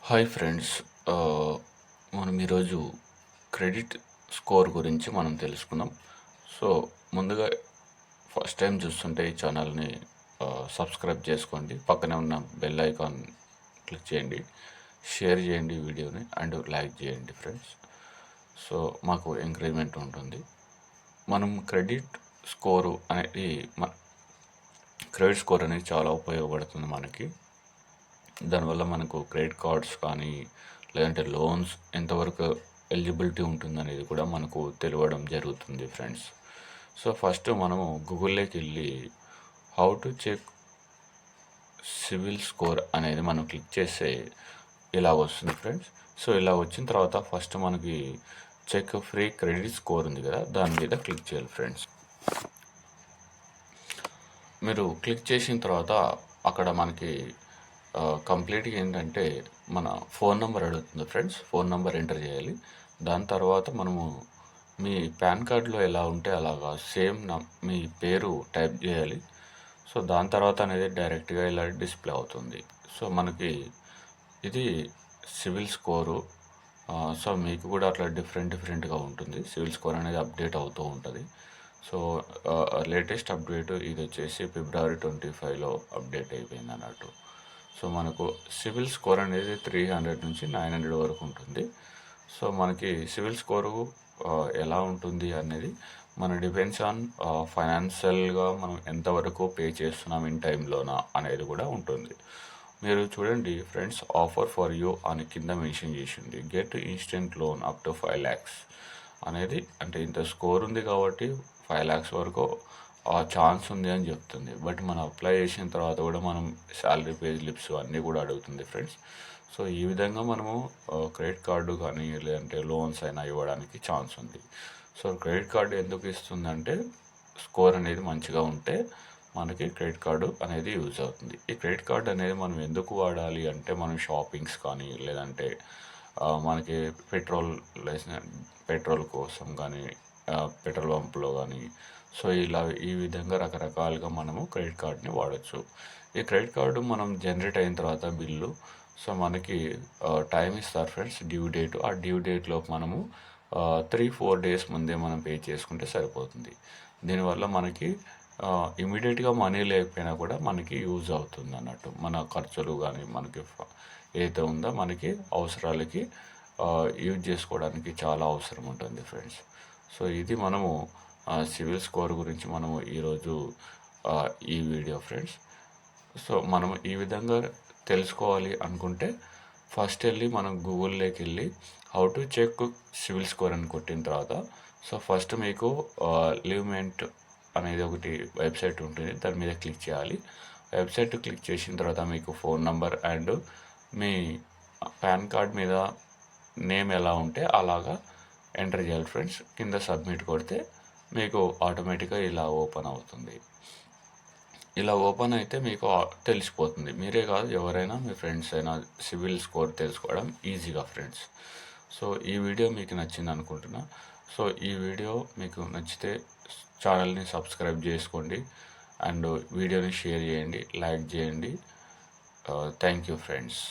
Hi friends. మనం ఈరోజు credit score గురించి మనం తెలుసుకుందాం. సో ముందుగా ఫస్ట్ టైం చూస్తుంటే ఈ ఛానల్ని సబ్స్క్రైబ్ చేసుకోండి. పక్కనే ఉన్న బెల్ ఐకాన్ క్లిక్ చేయండి, షేర్ చేయండి వీడియోని అండ్ లైక్ చేయండి ఫ్రెండ్స్. సో మాకు ఎంకరేజ్మెంట్ ఉంటుంది. మనం క్రెడిట్ స్కోర్ అనేది చాలా ఉపయోగపడుతుంది మనకి. దానివల్ల మనకు క్రెడిట్ కార్డ్స్ కానీ లేదంటే లోన్స్ ఎంతవరకు ఎలిజిబిలిటీ ఉంటుందనేది కూడా మనకు తెలియడం జరుగుతుంది ఫ్రెండ్స్. సో ఫస్ట్ మనము గూగుల్లోకి వెళ్ళి how to check CIBIL score అనేది మనం క్లిక్ చేస్తే ఇలా వస్తుంది ఫ్రెండ్స్. సో ఇలా వచ్చిన తర్వాత ఫస్ట్ మనకి చెక్ ఫ్రీ క్రెడిట్ స్కోర్ ఉంది కదా, దాని మీద క్లిక్ చేయాలి ఫ్రెండ్స్. మీరు క్లిక్ చేసిన తర్వాత అక్కడ మనకి కంప్లీట్గా ఏంటంటే మన ఫోన్ నెంబర్ అడుగుతుంది ఫ్రెండ్స్. ఫోన్ నెంబర్ ఎంటర్ చేయాలి. దాని తర్వాత మనము మీ పాన్ కార్డులో ఎలా ఉంటే అలాగా సేమ్ మీ పేరు టైప్ చేయాలి. సో దాని తర్వాత అనేది డైరెక్ట్గా ఇలా డిస్ప్లే అవుతుంది. సో మనకి ఇది సివిల్ స్కోరు. సో మీకు కూడా అట్లా డిఫరెంట్గా ఉంటుంది. సివిల్ స్కోర్ అనేది అప్డేట్ అవుతూ ఉంటుంది. సో లేటెస్ట్ అప్డేట్ ఇది వచ్చేసి February 25లో అప్డేట్ అయిపోయింది అన్నట్టు. సో మనకు సివిల్ స్కోర్ అనేది 300 నుంచి 900 వరకు ఉంటుంది. సో మనకి సివిల్ స్కోరు ఎలా ఉంటుంది అనేది మన డిపెండ్స్ ఆన్ ఫైనాన్షియల్గా మనం ఎంతవరకు పే చేస్తున్నాం ఇన్ టైంలోనా అనేది కూడా ఉంటుంది. మీరు చూడండి ఫ్రెండ్స్, ఆఫర్ ఫర్ యూ అని కింద మెన్షన్ చేసింది. Get instant loan up to 5 lakhs అనేది, అంటే ఇంత స్కోర్ ఉంది కాబట్టి 5 lakhs వరకు ఆ ఛాన్స్ ఉంది అని చెప్తుంది. బట్ మనం అప్లై చేసిన తర్వాత కూడా మనం శాలరీ పే స్లిప్స్ అన్నీ కూడా అడుగుతుంది ఫ్రెండ్స్. సో ఈ విధంగా మనము క్రెడిట్ కార్డు కానీ లేదంటే లోన్స్ అయినా ఇవ్వడానికి ఛాన్స్ ఉంది. సో క్రెడిట్ కార్డు ఎందుకు ఇస్తుందంటే స్కోర్ అనేది మంచిగా ఉంటే మనకి క్రెడిట్ కార్డు అనేది యూజ్ అవుతుంది. ఈ క్రెడిట్ కార్డు అనేది మనం ఎందుకు వాడాలి అంటే మనం షాపింగ్స్ కానీ లేదంటే మనకి పెట్రోల్ కోసం కానీ పెట్రోల్ పంప్లో కానీ, సో ఇలా ఈ విధంగా రకరకాలుగా మనము క్రెడిట్ కార్డ్ని వాడచ్చు. ఈ క్రెడిట్ కార్డు మనం జనరేట్ అయిన తర్వాత బిల్లు, సో మనకి టైం ఇస్తారు ఫ్రెండ్స్, డ్యూ డేట్. ఆ డ్యూ డేట్లో మనము 3-4 days ముందే మనం పే చేసుకుంటే సరిపోతుంది. దీనివల్ల మనకి ఇమీడియట్గా మనీ లేకపోయినా కూడా మనకి యూజ్ అవుతుంది అన్నట్టు. మన ఖర్చులు కానీ మనకి ఏదైతే ఉందో మనకి అవసరాలకి యూజ్ చేసుకోవడానికి చాలా అవసరం ఉంటుంది ఫ్రెండ్స్. సో ఇది మనము సివిల్ స్కోర్ గురించి మనము ఈరోజు ఈ వీడియో ఫ్రెండ్స్. సో మనం ఈ విధంగా తెలుసుకోవాలి అనుకుంటే ఫస్ట్ వెళ్ళి మనం గూగుల్లోకి వెళ్ళి how to check CIBIL score అని కొట్టిన తర్వాత, సో ఫస్ట్ మీకు లివ్మెంట్ అనేది ఒకటి వెబ్సైట్ ఉంటుంది, దాని మీద క్లిక్ చేయాలి. వెబ్సైట్ క్లిక్ చేసిన తర్వాత మీకు phone number and me pan card మీద నేమ్ ఎలా ఉంటే అలాగా ఎంటర్ చేయాలి ఫ్రెండ్స్. కింద సబ్మిట్ కొడితే మీకు ఆటోమేటిక్గా ఇలా ఓపెన్ అవుతుంది. ఇలా ఓపెన్ అయితే మీకు తెలిసిపోతుంది. మీరే కాదు, ఎవరైనా మీ ఫ్రెండ్స్ అయినా సివిల్ స్కోర్ తెలుసుకోవడం ఈజీగా ఫ్రెండ్స్. సో ఈ వీడియో మీకు నచ్చింది అనుకుంటున్నా. సో ఈ వీడియో మీకు నచ్చితే ఛానల్ని సబ్స్క్రైబ్ చేసుకోండి అండ్ వీడియోని షేర్ చేయండి, లైక్ చేయండి. Thank you friends.